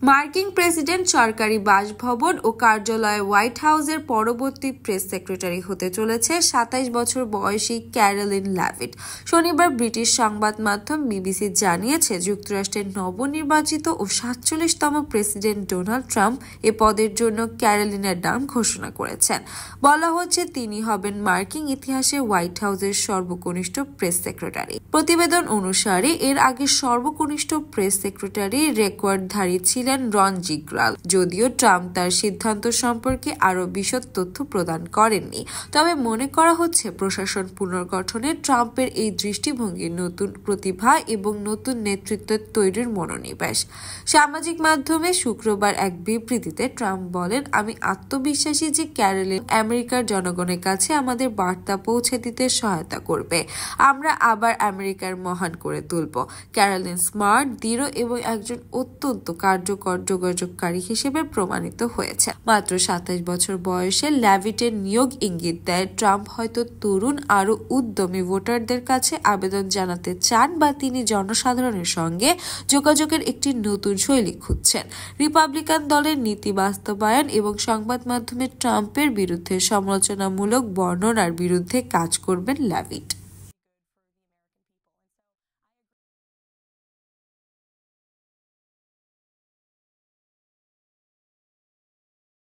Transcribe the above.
মার্কিন প্রেসিডেন্ট সরকারি বাসভবন ও কার্যালয়ে হোয়াইট হাউসের পরবর্তী প্রেস সেক্রেটারি হতে চলেছে ২৭ বছর বয়সী ক্যারোলিন লেভিট। শনিবার ব্রিটিশ সংবাদ মাধ্যম বিবিসি জানিয়েছে, যুক্তরাষ্ট্রের নবনির্বাচিত ও ৪৭তম প্রেসিডেন্ট ডোনাল্ড ট্রাম্প এ পদের জন্য ক্যারোলিনের নাম ঘোষণা করেছেন। বলা হচ্ছে তিনি হবেন মার্কিন ইতিহাসে হোয়াইট হাউসের সর্বকনিষ্ঠ প্রেস সেক্রেটারি। প্রতিবেদন অনুসারে এর আগে সর্বকনিষ্ঠ প্রেস সেক্রেটারি রেকর্ডধারী ছিলেন রন জিগ্রাল, যদিও ট্রাম্প তার সিদ্ধান্ত সম্পর্কে আরও বিশদ তথ্য প্রদান করেননি। তবে মনে করা হচ্ছে প্রশাসন পুনর্গঠনে ট্রাম্পের এই দৃষ্টিভঙ্গি নতুন প্রতিভা এবং নতুন নেতৃত্ব তৈরির মনোনিবেশ। সামাজিক মাধ্যমে শুক্রবার এক বিবৃতিতে ট্রাম্প বলেন, আমি আত্মবিশ্বাসী যে ক্যারোলিন আমেরিকার জনগণের কাছে আমাদের বার্তা পৌঁছে দিতে সহায়তা করবে। আমরা আবার আমেরিকার মহান করে তুলব। ক্যারোলিন স্মার্ট, দৃঢ় এবং একজন অত্যন্ত কার্যকর যোগাযোগকারী হিসেবে প্রমাণিত হয়েছে। মাত্র ২৭ বছর বয়সে লেভিটের নিয়োগ ইঙ্গিত দেয় ট্রাম্প হয়তো তরুণ আরও উদ্যমী ভোটারদের কাছে আবেদন জানাতে চান বা তিনি জনসাধারণের সঙ্গে যোগাযোগের একটি নতুন শৈলী খুঁজছেন। রিপাবলিকান দলের নীতি বাস্তবায়ন এবং সংবাদ মাধ্যমে ট্রাম্পের বিরুদ্ধে সমালোচনামূলক বর্ণনার বিরুদ্ধে কাজ করবেন লেভিট।